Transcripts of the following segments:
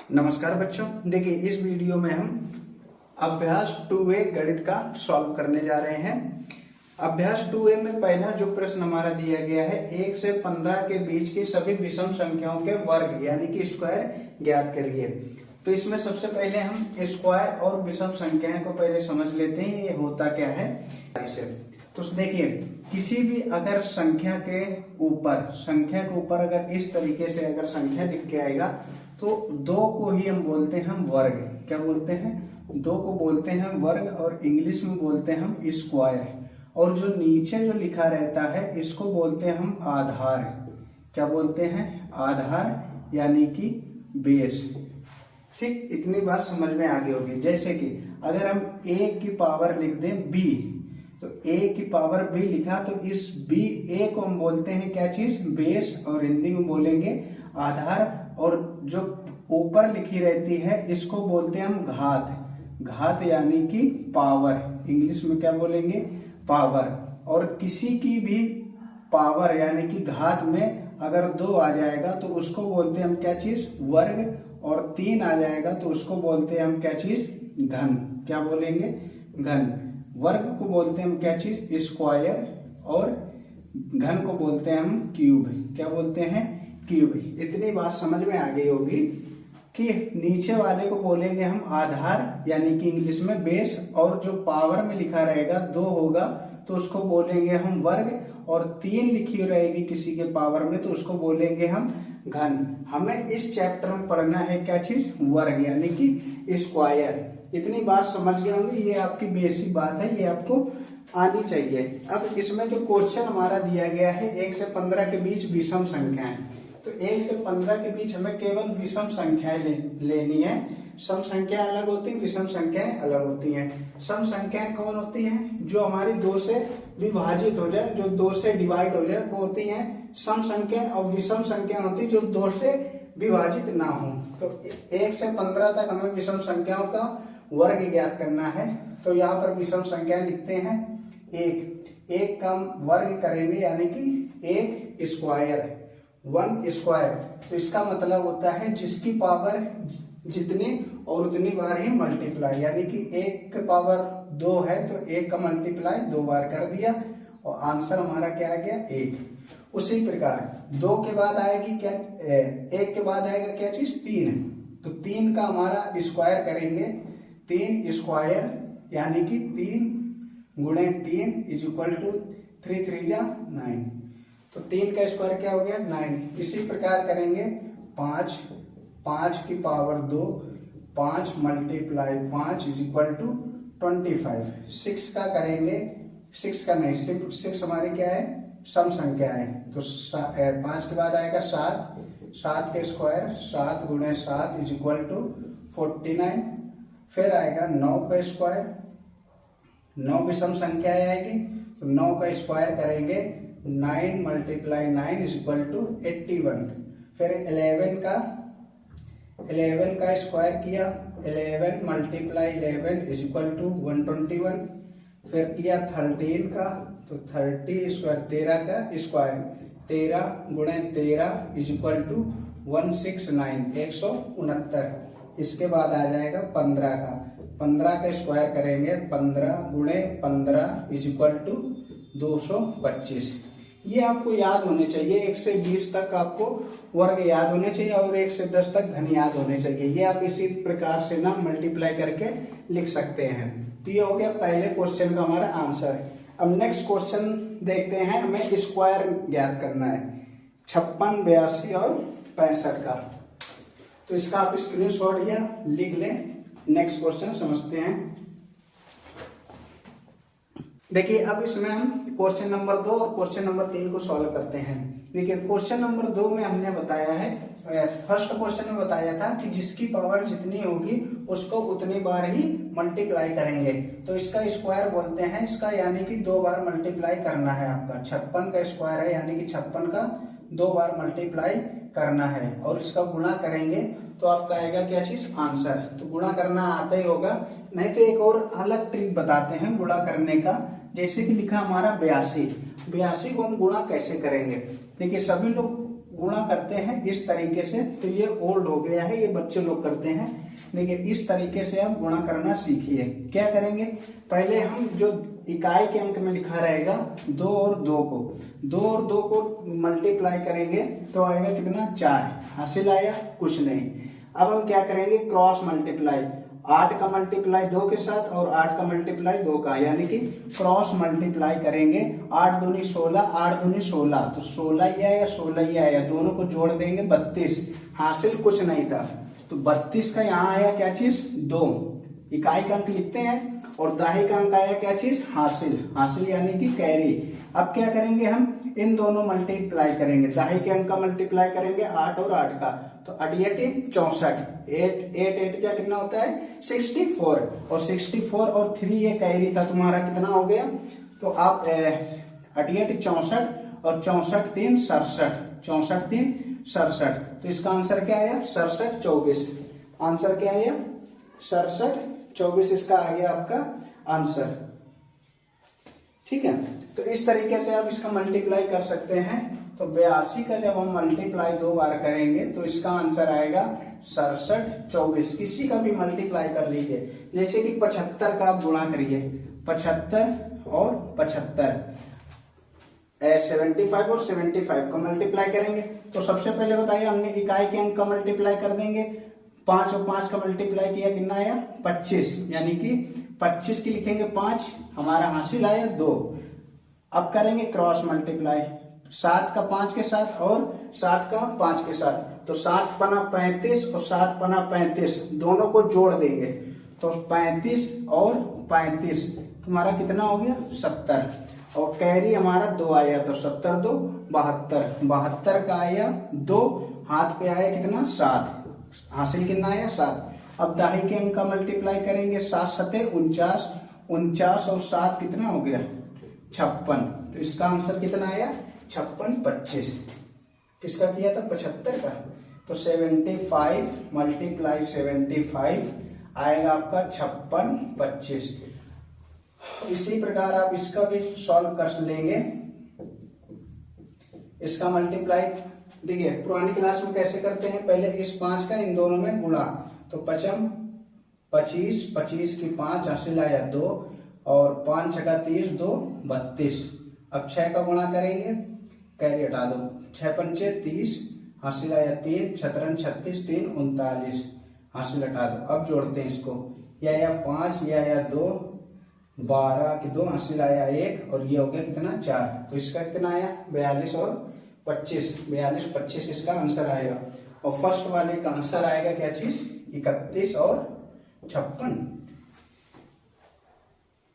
नमस्कार बच्चों, देखिए इस वीडियो में हम अभ्यास 2A गणित का सॉल्व करने जा रहे हैं। अभ्यास 2A में पहला जो प्रश्न हमारा दिया गया है 1 से 15 के बीच की सभी विषम संख्याओं के वर्ग यानी कि स्क्वायर ज्ञात करिए। तो इसमें सबसे पहले हम स्क्वायर और विषम संख्याएं को पहले समझ लेते हैं, ये होता क्या है इसे। तो देखिए किसी भी अगर संख्या के ऊपर अगर इस तरीके से अगर संख्या लिख के आएगा तो दो को ही हम बोलते हैं वर्ग। क्या बोलते हैं? दो को बोलते हैं वर्ग और इंग्लिश में बोलते हैं हम स्क्वायर। और जो नीचे जो लिखा रहता है इसको बोलते हैं हम आधार। क्या बोलते हैं? आधार यानी कि बेस। ठीक, इतनी बात समझ में आगे होगी। जैसे कि अगर हम a की पावर लिख दें b, तो a की पावर b लिखा तो इस b a को हम बोलते हैं क्या चीज? बेस, और हिंदी में बोलेंगे आधार। और जो ऊपर लिखी रहती है इसको बोलते हैं हम घात यानी कि पावर। इंग्लिश में क्या बोलेंगे? पावर। और किसी की भी पावर यानी कि घात में अगर 2 आ जाएगा तो उसको बोलते हैं हम क्या चीज? वर्ग। और 3 आ जाएगा तो उसको बोलते हैं हम क्या चीज? घन। क्या बोलेंगे? घन। वर्ग को बोलते हैं हम क्या चीज? स्क्वायर। और घन को बोलते हैं हम क्यूब। क्या बोलते हैं? क्यूब। इतनी बात समझ में आ गई होगी कि नीचे वाले को बोलेंगे हम आधार यानी कि इंग्लिश में बेस, और जो पावर में लिखा रहेगा 2 होगा तो उसको बोलेंगे हम वर्ग, और 3 लिखी रहेगी किसी के पावर में तो उसको बोलेंगे हम घन। हमें इस चैप्टर में पढ़ना है क्या चीज? वर्ग यानी कि स्क्वायर। इतनी बात समझ गए होंगे, ये आपकी बेसिक बात है, ये आपको आनी चाहिए। अब इसमें जो क्वेश्चन हमारा दिया गया है 1 से 15 के बीच विषम संख्याएं, तो 1 से 15 के बीच हमें केवल विषम संख्याएं लेनी है। सम संख्याएं अलग होती हैं, विषम संख्याएं अलग होती हैं। सम संख्याएं कौन होती हैं? जो हमारी 2 से विभाजित हो जाए, जो 2 से डिवाइड हो जाए, वो होती हैं सम संख्याएं। और विषम संख्या होती है जो 2 से विभाजित ना हो। तो 1 से 15 तक हमें विषम संख्याओं का वर्ग ज्ञात करना है। तो यहाँ पर विषम संख्याएं लिखते हैं। एक का वर्ग करेंगे यानी कि 1 स्क्वायर, 1 स्क्वायर। तो इसका मतलब होता है जिसकी पावर जितनी और उतनी बार ही मल्टीप्लाई, यानी कि 1 की पावर 2 है तो 1 का मल्टीप्लाई 2 बार कर दिया और आंसर हमारा क्या आ गया? 1। उसी प्रकार 2 के बाद आएगी क्या? 1 के बाद आएगा क्या चीज? 3। तो 3 का हमारा स्क्वायर करेंगे, 3 स्क्वायर यानी कि 3 गुणे 3 इज इक्वल टू 3 3 जा 9। तो 3 का स्क्वायर क्या हो गया? 9। इसी प्रकार करेंगे 5 की power 2, 5 multiply 5 is equal to 25। 6 का करेंगे, 6 का नहीं, 6 हमारी क्या है? सम संख्या है। तो 5 के बाद आएगा 7 के स्क्वायर 7 गुणे 7 इज इक्वल टू 49। फिर आएगा 9 का स्क्वायर, 9 विषम संख्या आएगी तो 9 का स्क्वायर करेंगे, 9 मल्टीप्लाई 9 इज इक्वल टू 81। फिर 11 का स्क्वायर किया, 11 मल्टीप्लाई 11 इज इक्वल टू 121। फिर किया 13 का, तो 30 स्क्वायर 13 का स्क्वायर, 13 गुणे 13 इज इक्वल टू 169, 169। इसके बाद आ जाएगा 15 का स्क्वायर करेंगे, 15 गुणे 15 इज इक्वल टू 225। ये आपको याद होने चाहिए। 1 से 20 तक आपको वर्ग याद होने चाहिए और 1 से 10 तक घन याद होने चाहिए। ये आप इसी प्रकार से ना मल्टीप्लाई करके लिख सकते हैं। तो ये हो गया पहले क्वेश्चन का हमारा आंसर। अब नेक्स्ट क्वेश्चन देखते हैं। हमें स्क्वायर ज्ञात करना है 56, 82 और 65 का। तो इसका आप स्क्रीनशॉट या लिख लें। नेक्स्ट क्वेश्चन समझते हैं। देखिए अब इसमें हम क्वेश्चन नंबर 2 और क्वेश्चन नंबर 3 को सॉल्व करते हैं। देखिए क्वेश्चन नंबर 2 में हमने बताया है, फर्स्ट क्वेश्चन में बताया था कि जिसकी पावर जितनी होगी उसको उतनी बार ही मल्टीप्लाई करेंगे। तो इसका स्क्वायर बोलते हैं इसका, यानी कि 2 बार मल्टीप्लाई करना है आपका। 56 का स्क्वायर है यानी कि 56 का 2 बार मल्टीप्लाई करना है, और इसका गुणा करेंगे तो आपका आएगा क्या चीज? आंसर। तो गुणा करना आता ही होगा, नहीं तो एक और अलग ट्रिक बताते हैं गुणा करने का। जैसे कि लिखा हमारा 82 को हम गुणा कैसे करेंगे? देखिए सभी लोग गुणा करते हैं इस तरीके से। तो ये ओल्ड हो गया है, ये बच्चे लोग करते हैं। देखिए इस तरीके से आप गुणा करना सीखिए। क्या करेंगे, पहले हम जो इकाई के अंक में लिखा रहेगा 2 और 2 को मल्टीप्लाई करेंगे तो आएगा कितना, 4। हासिल आया, कुछ नहीं। अब हम क्या करेंगे, क्रॉस मल्टीप्लाई, 8 का मल्टीप्लाई 2 के साथ और 8 का मल्टीप्लाई 2 का, यानी कि क्रॉस मल्टीप्लाई करेंगे। 8 दूनी 16, 8 दूनी 16, तो 16 ही आया, 16 ही आया। दोनों को जोड़ देंगे 32। हासिल कुछ नहीं था, तो 32 का यहाँ आया क्या चीज, 2। इकाई का अंक लिखते हैं और दाही का अंक आया क्या चीज, हासिल यानी कि कैरी। अब क्या करेंगे, हम इन दोनों मल्टीप्लाई करेंगे। दाही के अंक का मल्टीप्लाई करेंगे 8 और 8 का, तो 8 64, 8 क्या कितना होता है, 64। और 64 और 3 ये कैरी था तुम्हारा, कितना हो गया, तो आप 8 64 और 64 3 67, 64 3 67। तो इसका आंसर क्या आया, 67 24। आंसर क्या आया, 67 24 इसका आ गया आपका आंसर। ठीक है, तो इस तरीके से आप इसका मल्टीप्लाई कर सकते हैं। तो 82 का जब हम मल्टीप्लाई 2 बार करेंगे तो इसका आंसर आएगा 67 24। किसी का भी मल्टीप्लाई कर लीजिए, जैसे कि 75 का आप गुणा करिए, 75 और 75, 75 और 75 का मल्टीप्लाई करेंगे। तो सबसे पहले बताइए, हमने इकाई के अंक का मल्टीप्लाई कर देंगे। 5 और 5 का मल्टीप्लाई किया, कितना आया, 25, यानी कि 25 की लिखेंगे 5, हमारा हासिल आया 2। अब करेंगे क्रॉस मल्टीप्लाई, 7 का 5 के साथ और 7 का 5 के साथ, तो 7 पना 35 और 7 पना 35, दोनों को जोड़ देंगे तो 35 और 35 तुम्हारा कितना हो गया, 70। और कैरी हमारा 2 आया, तो 70 2 72, 72 का आया 2, हाथ पे आया कितना, 7। हासिल कितना आया, 7। अब दाही के अंक का मल्टीप्लाई करेंगे, 7 7 49, 49 और 7 कितना हो गया, 56। तो इसका आंसर कितना आया, 56 25। किसका किया था, 75 का। तो 75 मल्टीप्लाई 75 आएगा आपका 56 25। इसी प्रकार आप इसका भी सॉल्व कर लेंगे। इसका मल्टीप्लाई देखिए पुरानी क्लास में कैसे करते हैं, पहले इस 5 का इन दोनों में गुणा, तो 55 25, 25 की 5, हासिल आया 2, और 5 छका 30, 2 32। अब 6 का गुणा करेंगे, कैरी हटा दो, 6 पंचे 30, हासिल आया 3, 17 36, 3 39, हासिल हटा दो। अब जोड़ते हैं इसको, यह आया 5, यह आया 2, 12 की 2, हासिल आया 1, और ये हो गया कितना, 4। तो इसका कितना आया, 42 और 25, 42 25 इसका आंसर आएगा। और फर्स्ट वाले का आंसर आएगा क्या चीज, 31 और 56,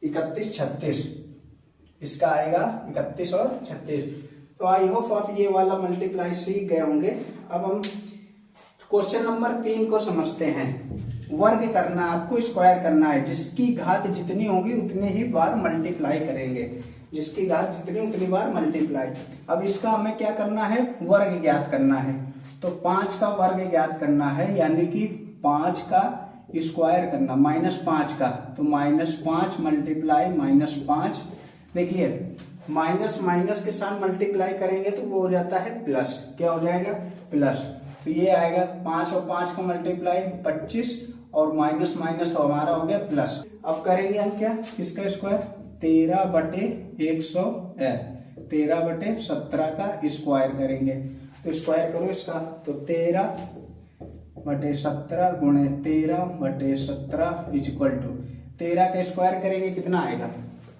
31 36 इसका आएगा, 31 और 36। तो आई होप आप ये वाला मल्टीप्लाई सीख गए होंगे। अब हम क्वेश्चन नंबर 3 को समझते हैं। वर्ग करना, आपको स्क्वायर करना है, जिसकी घात जितनी होगी उतने ही बार मल्टीप्लाई करेंगे, जिसकी घात जितनी उतनी बार मल्टीप्लाई। अब इसका हमें क्या करना है, वर्ग ज्ञात करना है। तो 5 का वर्ग ज्ञात करना है, यानी कि 5 का स्क्वायर करना, -5 का, तो -5 मल्टीप्लाई -5। देखिए माइनस माइनस के साथ मल्टीप्लाई करेंगे तो वो हो जाता है प्लस, क्या हो जाएगा, प्लस। तो ये आएगा 5 और 5 का मल्टीप्लाई 25, और माइनस माइनस तो हमारा हो गया प्लस। अब करेंगे हम क्या, इसका स्क्वायर, 13/100 है, 13/17 का स्क्वायर करेंगे। तो स्क्वायर करो इसका, तो 13/17 गुणे 13/17 इक्वल टू 13 का स्क्वायर करेंगे कितना आएगा,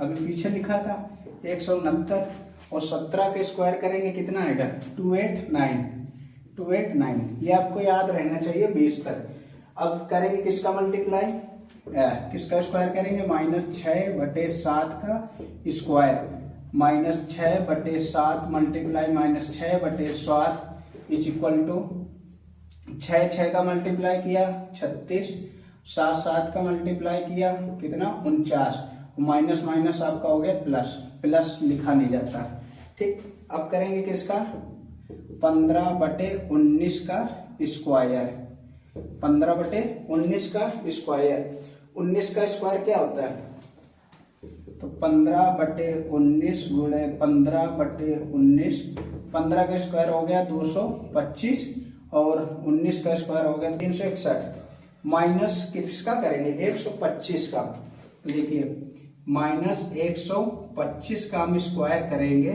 अभी पीछे लिखा था 169, और 17 का स्क्वायर करेंगे कितना आएगा, 289। ये आपको याद रहना चाहिए 20 तक। अब करेंगे किसका मल्टीप्लाई, किसका स्क्वायर करेंगे, -6/7 का square, -6/7 multiply -6/7 is equal to 6 का मल्टीप्लाई किया 36, 7 का मल्टीप्लाई किया कितना 49, माइनस माइनस आपका हो गया प्लस, प्लस लिखा नहीं जाता। ठीक, अब करेंगे किसका, 15/19 का स्क्वायर, 15/19 का स्क्वायर। 19 का स्क्वायर क्या होता है, तो तो 15/19 गुणे 15/19, 15 का स्क्वायर हो गया 225 और 19 का स्क्वायर हो गया 361, माइनस किसका करेंगे 125 का। तो देखिए -125 का हम स्क्वायर करेंगे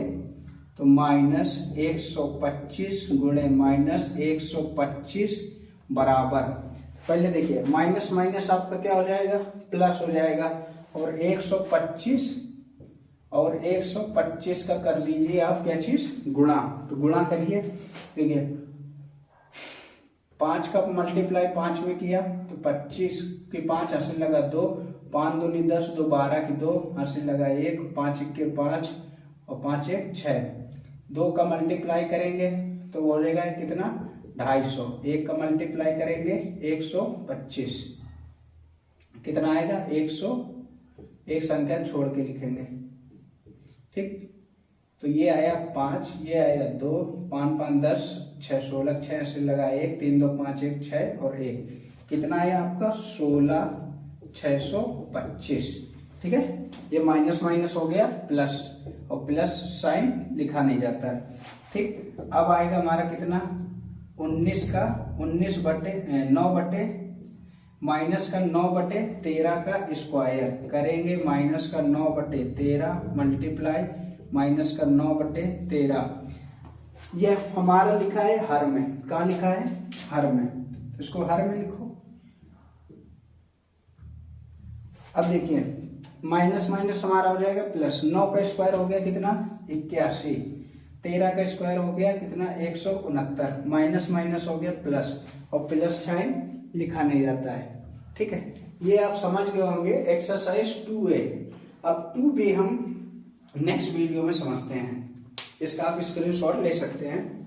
तो -125 गुणे -125 बराबर, पहले देखिए माइनस माइनस आपका क्या हो जाएगा प्लस हो जाएगा, और 125 और 125 का कर लीजिए आप क्या चीज गुणा, तो गुणा करिए। देखिए 5 का मल्टीप्लाई 5 में किया तो 25 की 5 हासिल लगा 2, 5 दूनी 10, 2 12 की 2 हासिल लगा 1, 5 1 के 5 और 5 1 6, 2 का मल्टीप्लाई करेंगे तो वो हो जाएगा कितना 250, 1 का मल्टीप्लाई करेंगे 125, कितना आएगा 100, एक संख्या छोड़ के लिखेंगे, ठीक। तो ये आया 5, ये आया 2, 5 5 10, 6 16, 6 से लगा 1, 3 2 5 1 6 और 1, कितना आया आपका 16,625, ठीक है। ये माइनस माइनस हो गया प्लस, और प्लस साइन लिखा नहीं जाता है, ठीक। अब आएगा हमारा कितना 19 का 9 माइनस का 9/13 का स्क्वायर करेंगे, माइनस का 9/13 मल्टीप्लाई माइनस का 9/13, ये हमारा लिखा है हर में, कहाँ लिखा है हर में, तो इसको हर में लिखो। अब देखिए माइनस माइनस हमारा हो जाएगा प्लस, 9 का स्क्वायर हो गया कितना 81, 13 का स्क्वायर हो गया कितना 169, माइनस माइनस हो गया प्लस, और प्लस साइन लिखा नहीं जाता है, ठीक है। ये आप समझ गए होंगे एक्सरसाइज 2A। अब 2B हम नेक्स्ट वीडियो में समझते हैं, इसका आप स्क्रीनशॉट ले सकते हैं।